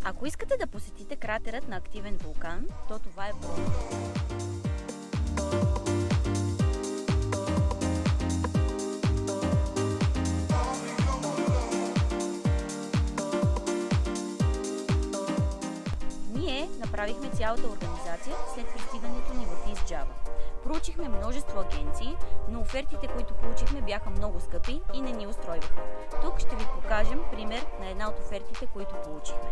Ако искате да посетите кратерът на активен вулкан, то това е Бромо. Ние направихме цялата организация след пристигането ни в East Java. Проучихме множество агенции, но офертите, които получихме, бяха много скъпи и не ни устройваха. Тук ще ви покажем пример на една от офертите, които получихме.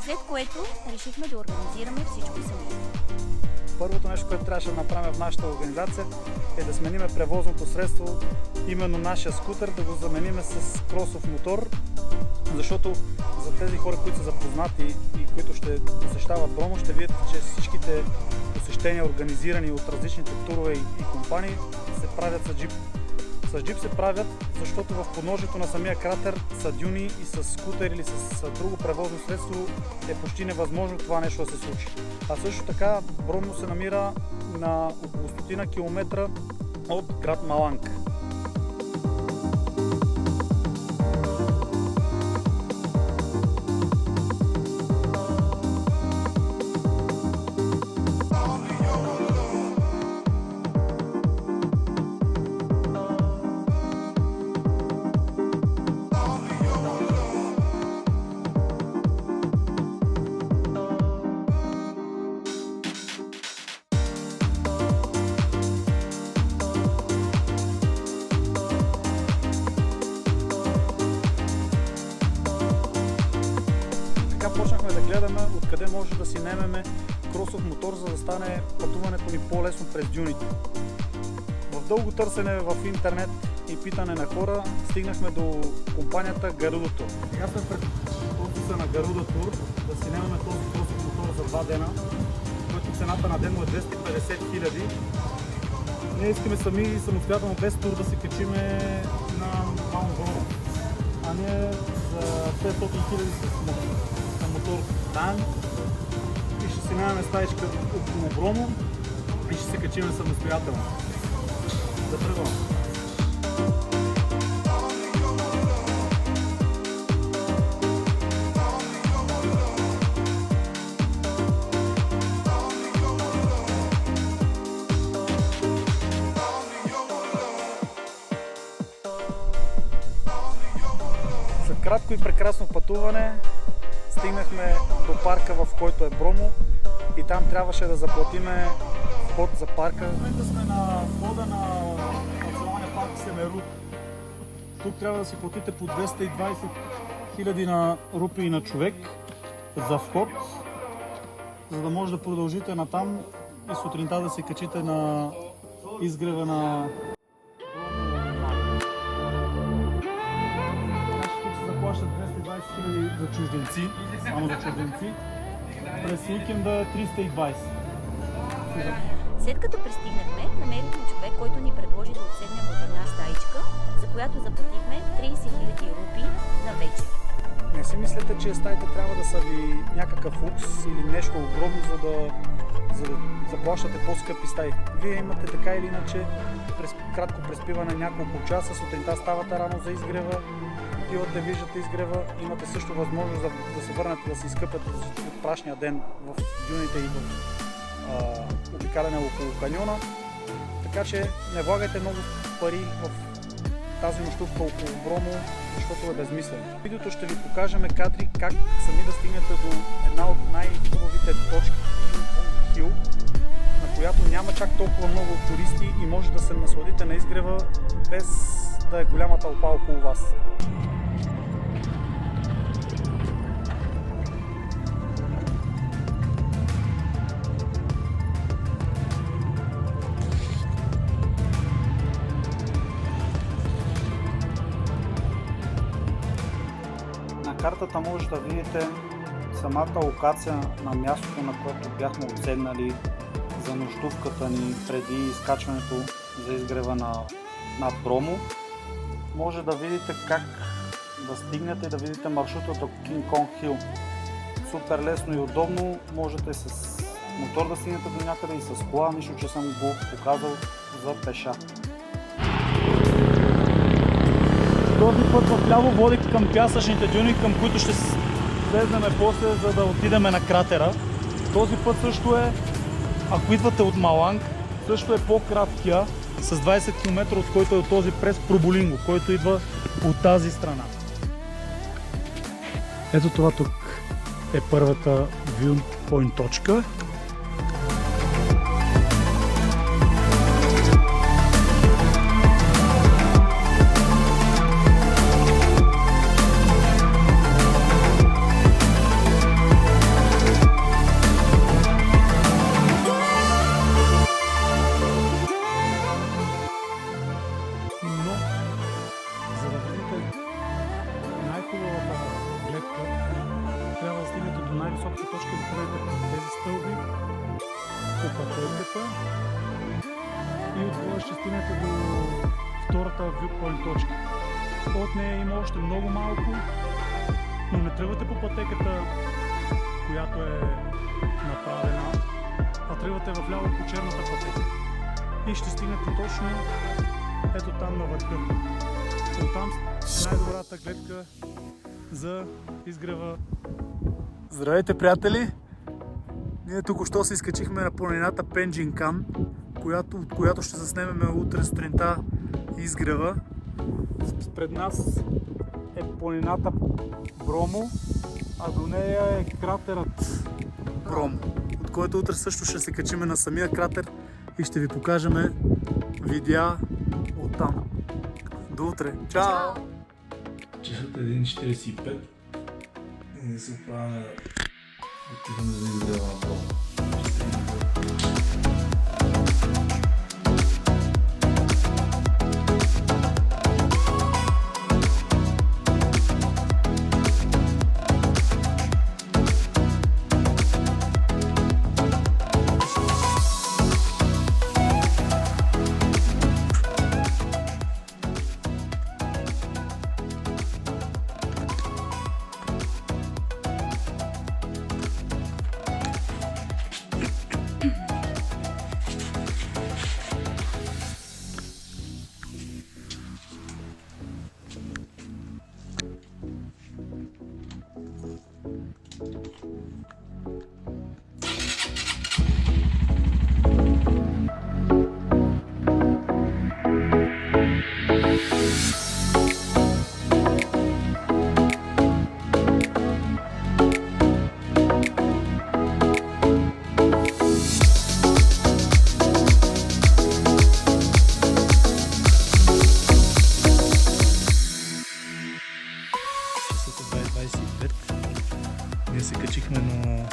След което решихме да организираме всичко сами. Първото нещо, което трябваше да направим в нашата организация е да смениме превозното средство, именно нашия скутер, да го замениме с кросов мотор, защото за тези хора, които са запознати и които ще посещават Бромо, ще видят, че всичките посещения, организирани от различните турове и компании, се правят с джип. С джип се правят, защото в подножието на самия кратер са дюни и с скутер или с друго превозно средство е почти невъзможно това нещо да се случи. А също така Бромо се намира на около 100 км от град Маланг. Почнахме да гледаме откъде може да си наемеме кросов мотор, за да стане пътуването ни по-лесно през дюните. В дълго търсене в интернет и питане на хора стигнахме до компанията Garuda Tour. Сега сме пред офиса на Garuda Tour да си наемаме този кросов мотор за 2 дена, който цената на ден е 250 хиляди. Ние искаме сами и самостоятелно без тур да се качиме на Маунт Бромо. А ние за 500 хиляди с мотор там и ще си наемем стаичка около Бромо и ще се качиме самостоятелно. Да тръгвам. След кратко и прекрасно пътуване стигнахме до парка, в който е Бромо, и там трябваше да заплатиме вход за парка. В момента сме на входа на националния парк Семерут. Тук трябва да си платите по 220 хиляди на рупии на човек за вход, за да може да продължите натам и сутринта да се качите на изгрева на заплащат 220 хиляди за чужденци, само за чужденци. През уикенда е 320. След като пристигнахме, намерихме човек, който ни предложи да отседнем в една стаичка, за която заплатихме 30 000 рупии на вечер. Не си мислете, че стаите трябва да са ви някакъв лукс или нещо огромно, за да заплащате по-скъпи стаи. Вие имате така или иначе кратко преспиване няколко часа, сутринта ставате рано за изгрева, отивате, виждате изгрева, имате също възможност да се върнете, да се изкъпете от прашния ден в дюните и в обикаляне около каньона. Така че не влагайте много пари в тази нощувка около Бромо, защото е безмислено. В видеото ще ви покажем кадри как сами да стигнете до една от най-хубавите точки, Хил, на която няма чак толкова много туристи и може да се насладите на изгрева без да е голяма тълпа около вас. картата може да видите самата локация на мястото, на което бяхме отседнали за нощувката ни преди изкачването за изгрева на Бромо. Може да видите как да стигнете и да видите маршрута до King Kong Hill. Супер лесно и удобно, можете с мотор да стигнете до някъде и с кола, нищо че съм го показал за пеша. Този път вляво води към пясъчните дюни, към които ще слезнем после, за да отидем на кратера. Този път също е, ако идвате от Маланг, също е по-краткия, с 20 км, от който е този през Проболинго, който идва от тази страна. Ето това тук е първата viewpoint точка. Най-високата точка да ходите по тези стълби, по пътеката и отгоре ще стигнете до втората viewpoint точка. От нея има още много малко, но не тръгвате по пътеката, която е направена, а тръгвате вляво по черната пътека и ще стигнете точно ето там на върха. Оттам е най-добрата гледка за изгрева. Здравейте, приятели! Ние току-що се изкачихме на планината Пенджинкан, от която ще заснемем утре сутринта изгрева. Пред нас е планината Бромо, а до нея е кратерът Бромо, от който утре също ще се качиме на самия кратер и ще ви покажем видеа оттам. До утре! Чао! Часът е 1:45 и не се оправяме да отидем за изгрева на Бромо. Ние се качихме на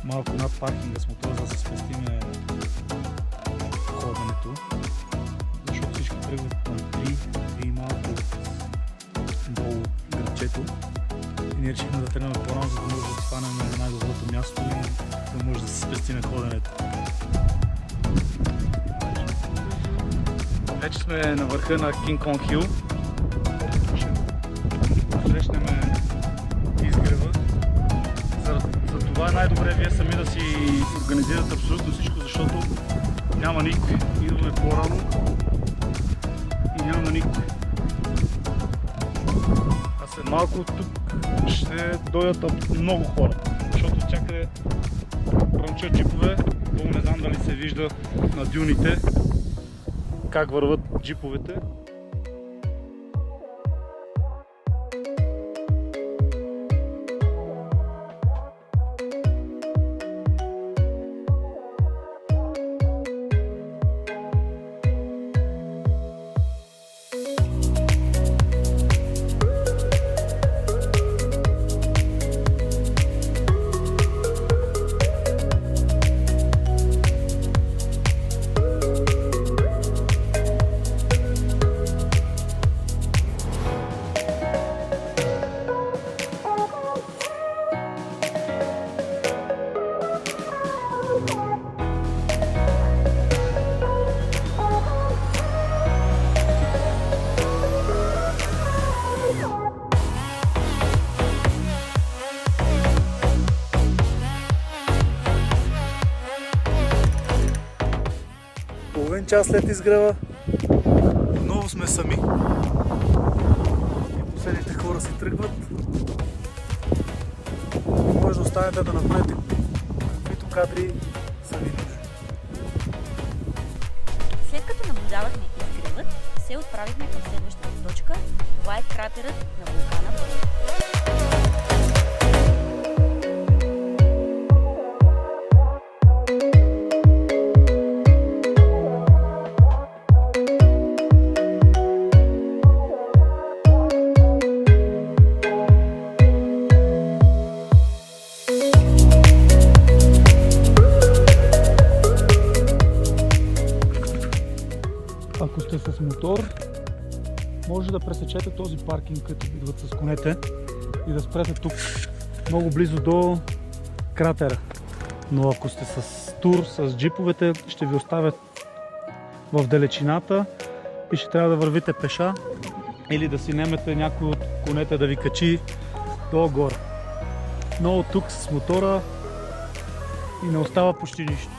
малко над паркинга с мотора, за да се спестиме ходенето, защото всички тръгват на 3 и малко долу градчето. И ние решихме да тръгнем по-рано, за да може да хванем най-доброто място и да може да се спестиме ходенето. Вече сме на върха на King Kong Hill. Срещнем изгрева. За това е най-добре вие сами да си организирате абсолютно всичко, защото няма никой. Идваме по-рано и няма никой. А след малко тук ще дойдат много хора, защото всякъде пръмчат джипове. Долу не знам дали се вижда на дюните как върват джиповете. час след изгрева отново сме сами. И последните хора си тръгват. Може да останете да направите каквито кадри са ви нужни. След като наблюдавахме изгревът, се отправихме към следващата точка. Това е кратерът на вулкана Бромо. Ако сте с мотор, може да пресечете този паркинг, като идват с конете и да спрете тук, много близо до кратера. Но ако сте с тур, с джиповете, ще ви оставят в далечината и ще трябва да вървите пеша или да си немете някой от конете да ви качи долу-горе. Но от тук с мотора и не остава почти нищо.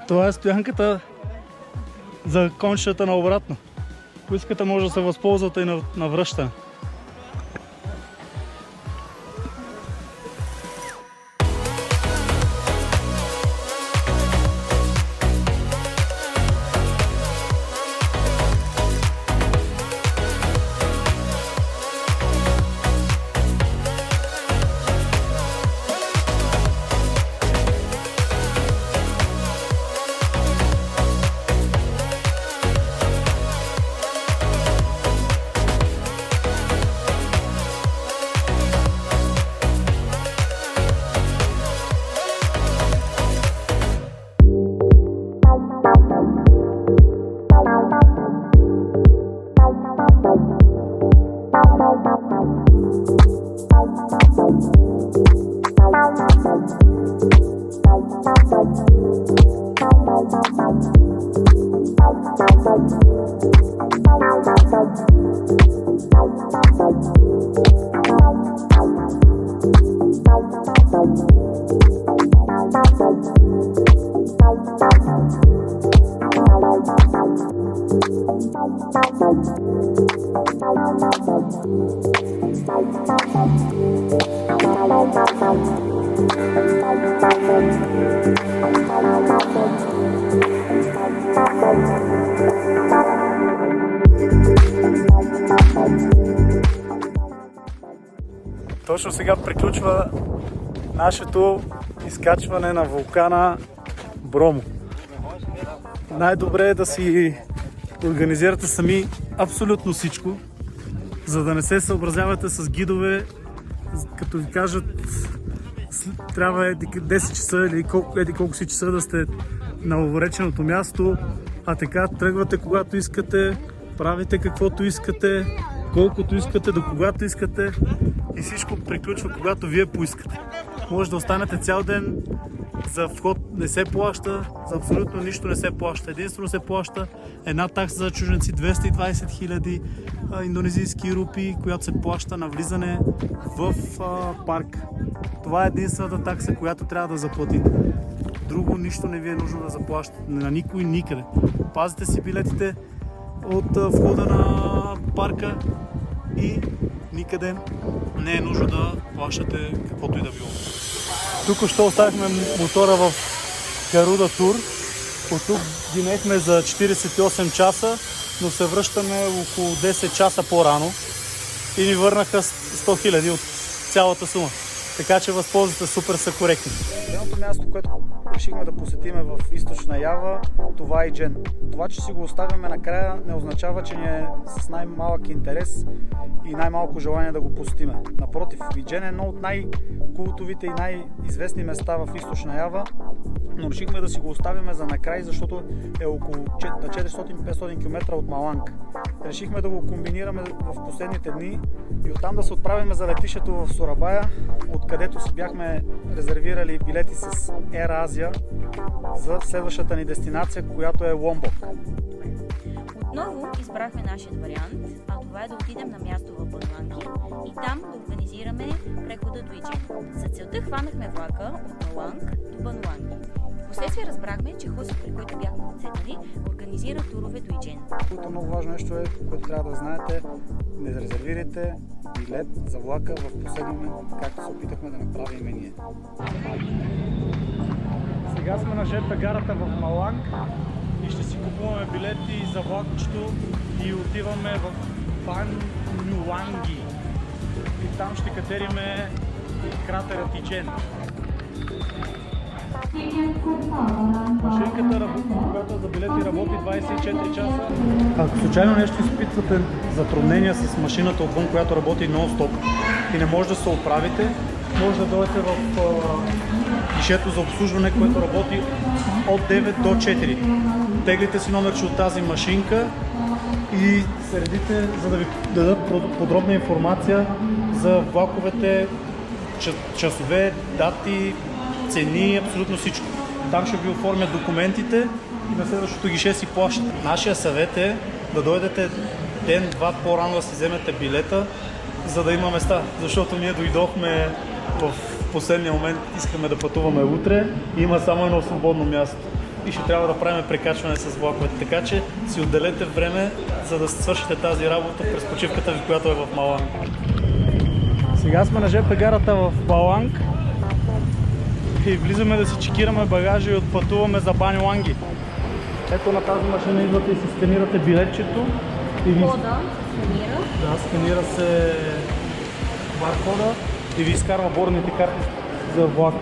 Това е стоянката за кончетата на обратно. Ако искате, може да се възползвате и на връщане. Точно сега приключва нашето изкачване на вулкана Бромо. Най-добре е да си организирате сами абсолютно всичко, за да не се съобразявате с гидове, като ви кажат трябва 10 часа или колко си часа да сте на уреченото място, а така тръгвате когато искате, правите каквото искате, колкото искате, до когато искате и всичко приключва когато вие поискате. Може да останете цял ден, за вход не се плаща, за абсолютно нищо не се плаща. Единствено се плаща една такса за чужденци 220 000 индонезийски рупии, която се плаща на влизане в парк. Това е единствената такса, която трябва да заплатите. Друго нищо не ви е нужно да заплащате, на никой никъде. Пазите си билетите от входа на парка и никъде не е нужно да плащате каквото и да било. Тук ще оставихме мотора в Гаруда Тур. От тук ги наехме за 48 часа, но се връщаме около 10 часа по-рано и ни върнаха 100 000 от цялата сума. така че възползвате супер са коректни. Едното място, което решихме да посетиме в Източна Ява, това е Иджен. Това, че си го оставяме накрая, не означава, че ни е с най-малък интерес и най-малко желание да го посетиме. Напротив, Иджен е едно от най-култовите и най-известни места в Източна Ява, но решихме да си го оставяме за накрай, защото е около 400-500 км от Маланг. Решихме да го комбинираме в последните дни и оттам да се отправим за летището в Сурабая, откъдето си бяхме резервирали билети с Air Asia за следващата ни дестинация, която е Ломбок. Отново избрахме нашия вариант, а това е да отидем на място в Бануанги и там да организираме прехода до Иджен. За целта хванахме влака от Маланг до Бануанги. Впоследствие разбрахме, че хостът, при който бяхме отседнали, организира турове до Иджен. Много важно нещо е, което трябва да знаете, не резервирайте билет за влака в последния момент, както се опитахме да направим и ние. Сега сме на ЖП гарата в Маланг и ще си купуваме билети за влакчето и отиваме в Бануанги. И там ще катериме кратерът Иджен. Машинката, която за билети работи 24 часа. Ако случайно нещо изпитвате затруднения с машината отвън, която работи нон-стоп и не може да се оправите, може да дойдете в гишето за обслужване, което работи от 9 до 4. Теглите си номерче от тази машинка и се редите, за да ви дадат подробна информация за влаковете, часове, дати, цени, абсолютно всичко. Там ще ви оформят документите и на следващото гише си плащате. Нашия съвет е да дойдете ден-два по-рано да си вземете билета, за да има места. Защото ние дойдохме в последния момент, искаме да пътуваме утре и има само едно свободно място. И ще трябва да правим прекачване с влаковете. Така че си отделете време, за да свършите тази работа през почивката ви, която е в Маланг. Сега сме на ЖП гарата в Маланг и влизаме да си чекираме багажа и отпътуваме за Бануанги. Ето на тази машина идвате и си сканирате билетчето. И ви... сканира. Да, сканира се баркода и ви изкарва бордните карти за влак.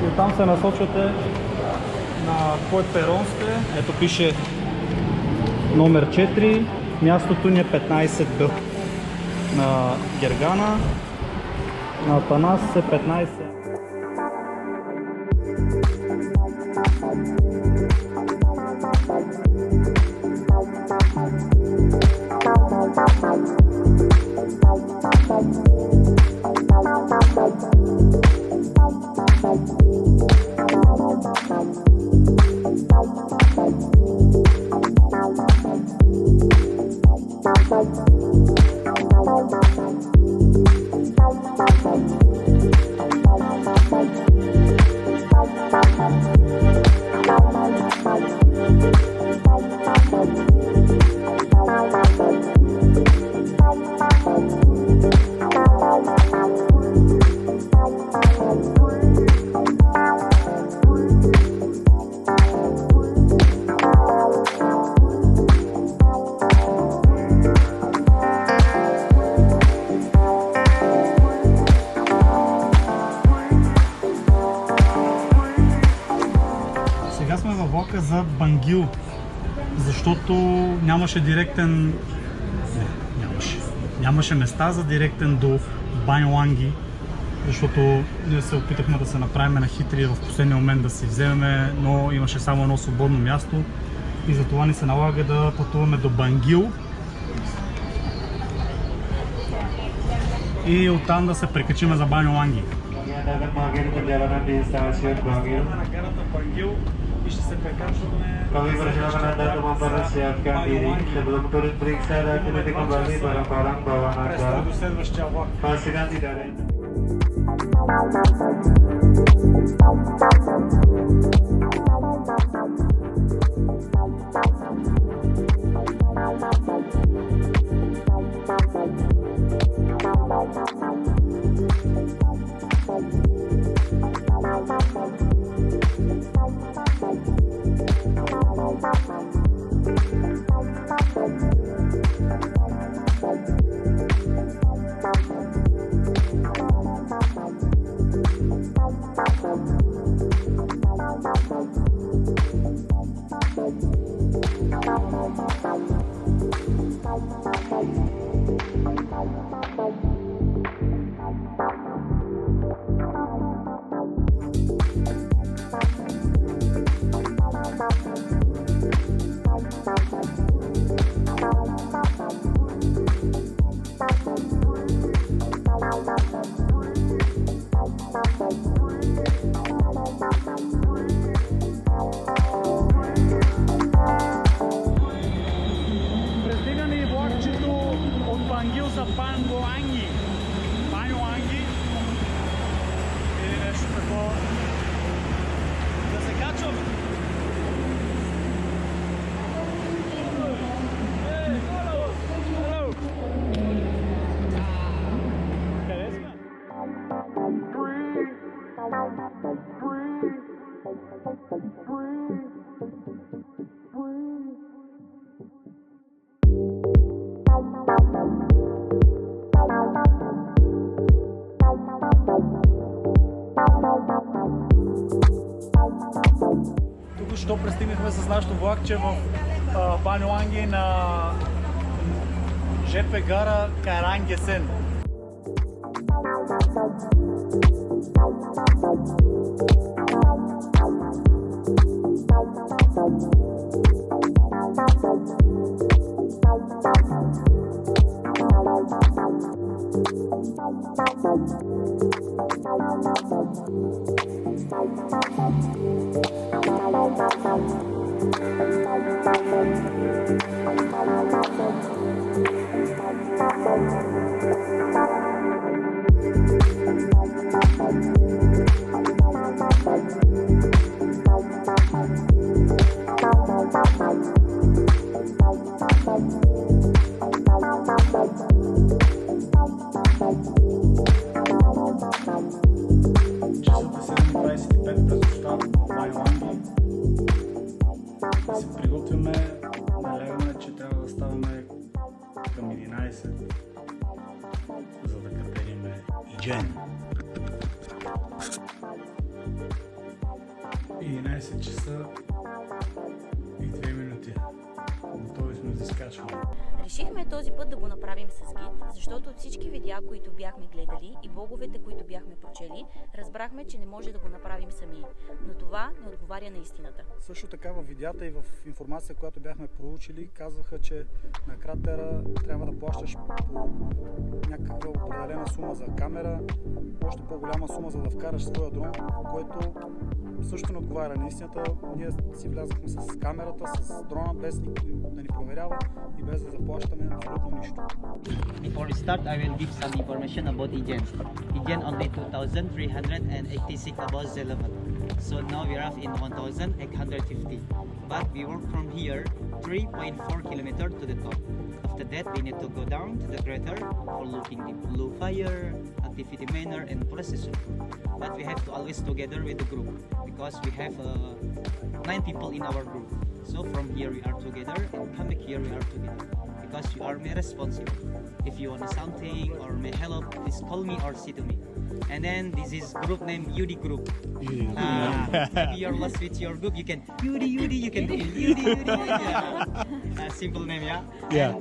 И оттам се насочвате на кой перон сте. Ето пише номер 4, мястото ни е 15Д. На Гергана, на Атанас е 15. Сега сме във влака за Бангил, защото нямаше директен... Нямаше места за директен до Бануанги, защото ние се опитахме да се направим на хитри в последния момент да си вземем, но имаше само едно свободно място и затова ни се налага да пътуваме до Бангил и оттам да се прекачиме за Бануанги. На гарата Бангил и ще се прекачваме до следващия влак. Пристига ни влакчето от Пангил за Пангоанги. Пангоанги или нещо такова. Да се качваме. Къде сме? Току-що пристигнахме с нашото влакче в Баньоанги на ЖП гара Карангесен. Се приготвяме, налягаме, че трябва да ставаме към 11, за да катериме Иджен. 11 часа и 2 минути. Готови сме да скачваме. Решихме този път да го направим с гид, защото от всички видеа, които бяхме гледали и блоговете, които бяхме прочели, разбрахме, че не може да го направим сами. Но това не отговаря на истината. Също така в видеята и в информация, която бяхме проучили, казваха, че на кратера трябва да плащаш по някаква определена сума за камера, още по-голяма сума за да вкараш своя дрон, което също не отговаря на истината. Ние си влязахме с камерата, с дрона, без никой да ни проверява и без да заплащаме абсолютно нищо. Before we start, I will give some information about Ijen. Ijen only 2,386 above sea level. So now we are in 1,850. But we work from here 3.4 kilometers to the top. After that, we need to go down to the crater for looking at blue fire, activity manor, and processor. But we have to always together with the group because we have 9 people in our group. So from here we are together and come back here we are together. Because you are me responsible. If you want something or may help, please call me or see to me. And then this is group name Yudi group. Maybe you're lost with your group, you can Yudi, you can do Yudi. Yeah. Simple name, yeah. Yeah.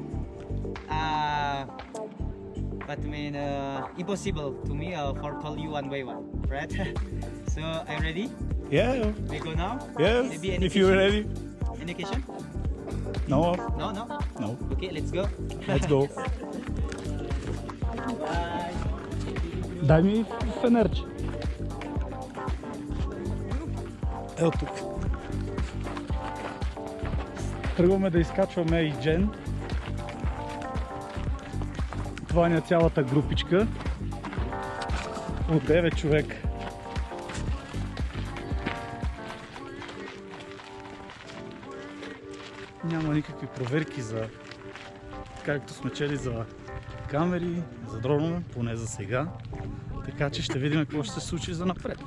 But I mean, impossible to me for call you one by one, right? So are you ready? Yeah, We go now. yeah. Maybe any If you're question? ready. Any question? No, No, no. no. Okay, let's go. Let's go. Bye. Дай ми фенерче. Ето тук. Тръгваме да изкачваме Иджен. Това ни е цялата групичка от 9 човека. Няма никакви проверки за, както сме чели, за камери, за дронове, поне за сега. Така че ще видим какво ще се случи за напред.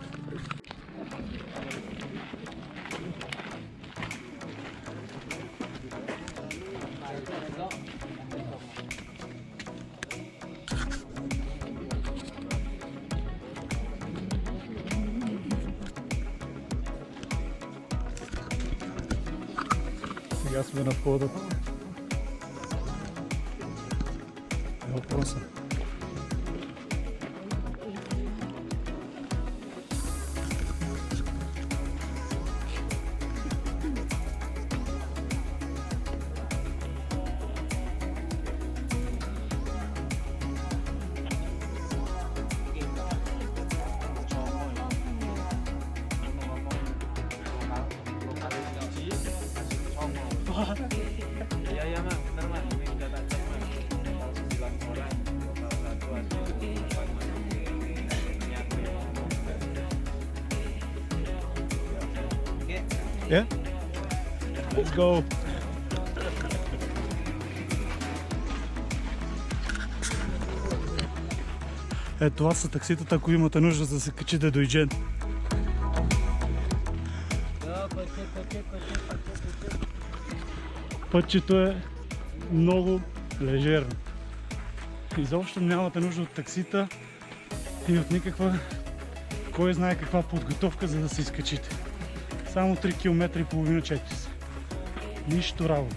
Сега сме на входа. въпроса. Iya mah, bener mah. Ini udah tak cek mah. Kalau 9 orang, kalau satu ada 5. Okay. Yeah? Let's go! Това са такситата, ако имате нужда да се качите до Иджен. Пътчето е много лежерно. Изобщо нямате нужда от таксита и от никаква, кой знае каква подготовка, за да се изкачите. Само 3 км и половина 4 са. Нищо работа.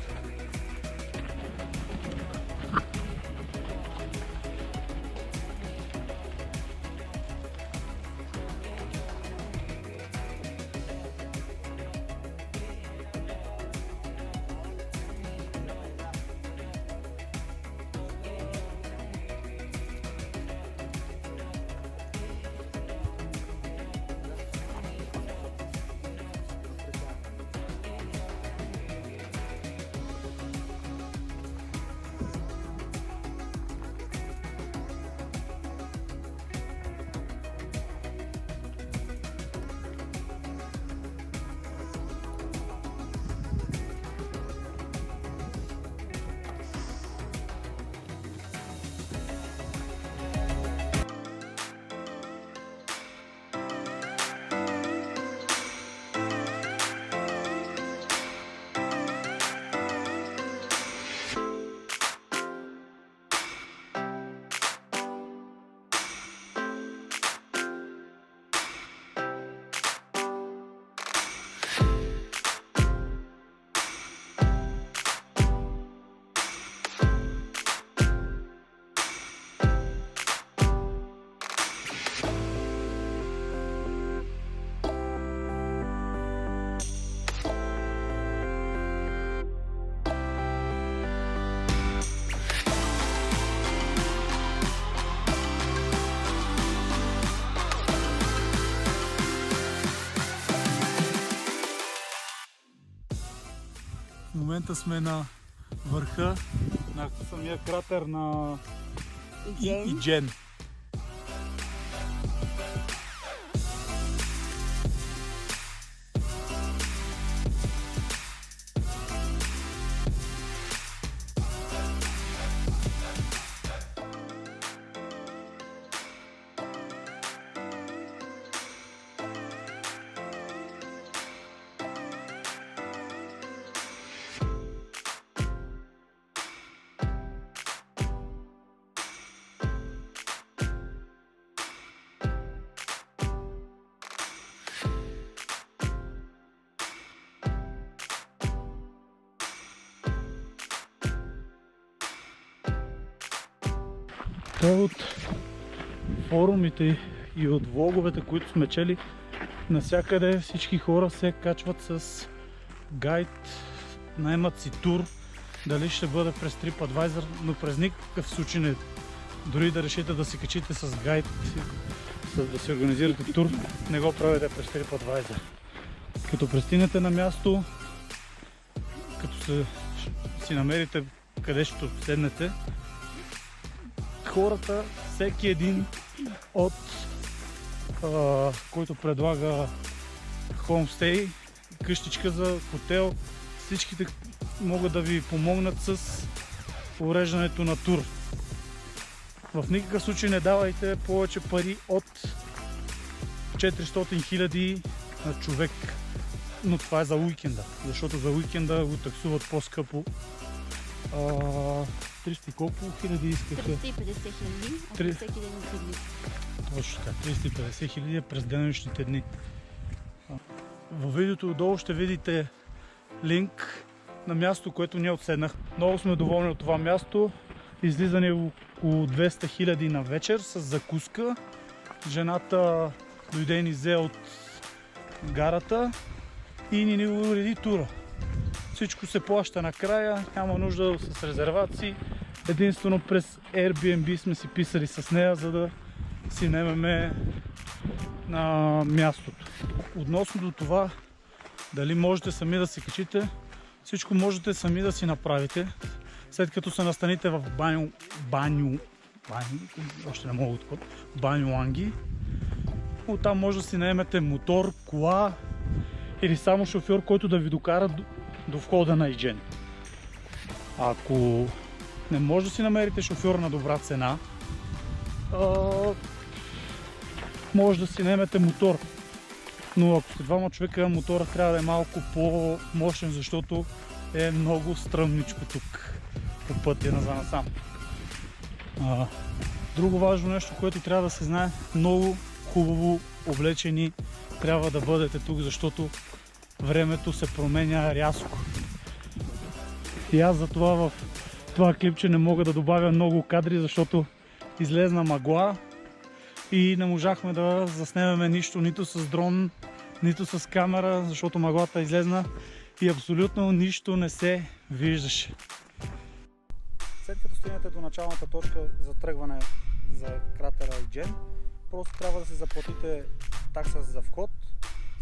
В момента сме на върха на самия кратер на Иджен. Той от форумите и от влоговете, които сме чели, навсякъде всички хора се качват с гайд, наемат си тур, дали ще бъде през TripAdvisor, но през никакъв случай не. Дори да решите да се качите с гайд, да си организирате тур, не го правите през TripAdvisor. Като пристигнете на място, като си намерите къде ще седнете, хората, всеки един от който предлага хомстей, къщичка за хотел, всичките могат да ви помогнат с уреждането на тур. В никакъв случай не давайте повече пари от 400 000 на човек, но това е за уикенда, защото за уикенда го таксуват по-скъпо. 300 колко хиляди искаха? 350 хиляди от всеки ден от дни. Точно така, 350 хиляди през денонощните дни. Във видеото отдолу ще видите линк на място, което ние отседнах. Много сме доволни от това място. Излизане около 200 000 на вечер с закуска. Жената дойде и ни взе от гарата и ни уреди тура. Всичко се плаща накрая, няма нужда с резервации. Единствено през Airbnb сме си писали с нея, за да си наемеме на мястото. Относно до това, дали можете сами да се качите, всичко можете сами да си направите. След като се настаните в още не мога да баню Ланги. Оттам може да си наемете мотор, кола или само шофьор, който да ви докара до входа на Иджен. Ако не може да си намерите шофьор на добра цена, може да си наемете мотор. Но ако сте двама човека, мотора трябва да е малко по-мощен, защото е много стръмничко тук по пътя назад-насам. Друго важно нещо, което трябва да се знае, много хубаво облечени трябва да бъдете тук, защото времето се променя рязко. И аз затова в това клипче не мога да добавя много кадри, защото излезна мъгла и не можахме да заснемем нищо, нито с дрон, нито с камера, защото мъглата излезна и абсолютно нищо не се виждаше. След като стигнете до началната точка за тръгване за кратера Иджен, просто трябва да си заплатите такса за вход.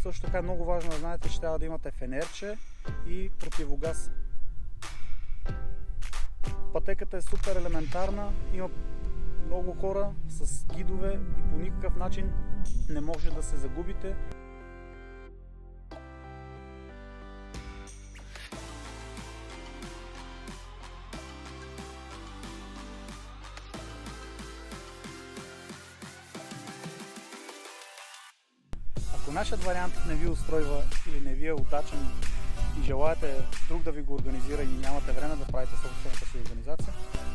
Също така е много важно да знаете, че трябва да имате фенерче и противогаз. Пътеката е супер елементарна, има много хора с гидове и по никакъв начин не може да се загубите. Ако нашият вариант не ви устройва или не ви е удачен и желаете друг да ви го организира и нямате време да правите собствената си организация,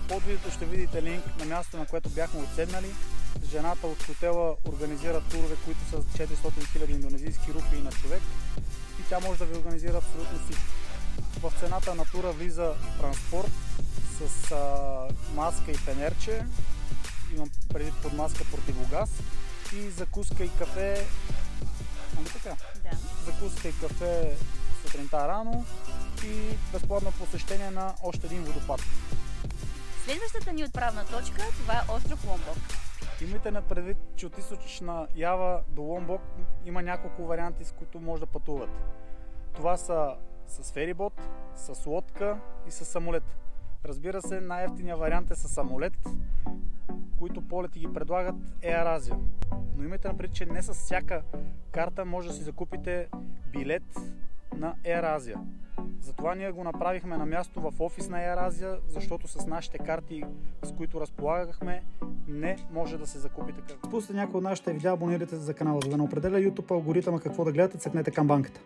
под видеото ще видите линк на място, на което бяхме отседнали. Жената от хотела организира турове, които са 400 000 индонезийски рупии на човек и тя може да ви организира абсолютно всичко. В цената на тура влиза транспорт с маска и фенерче, имам преди под маска противогаз и закуска и кафе. Ами така? Да. Закуска и кафе сутринта рано и безплатно посещение на още един водопад. Следващата ни отправна точка, това е остров Ломбок. Имайте на предвид, че от източна Ява до Ломбок има няколко варианти, с които може да пътувате. Това са с ферибот, с лодка и с самолет. Разбира се, най-евтиният вариант е с самолет, които полети ги предлагат Air Asia. Но имайте на предвид, че не с всяка карта може да си закупите билет на Air Asia. Затова ние го направихме на място в офис на Air Asia, защото с нашите карти, с които разполагахме, не може да се закупи такъв. Пуснете някой от нашите видеа, абонирайте се за канала, за да не определя YouTube алгоритъма какво да гледате, цъкнете камбанката.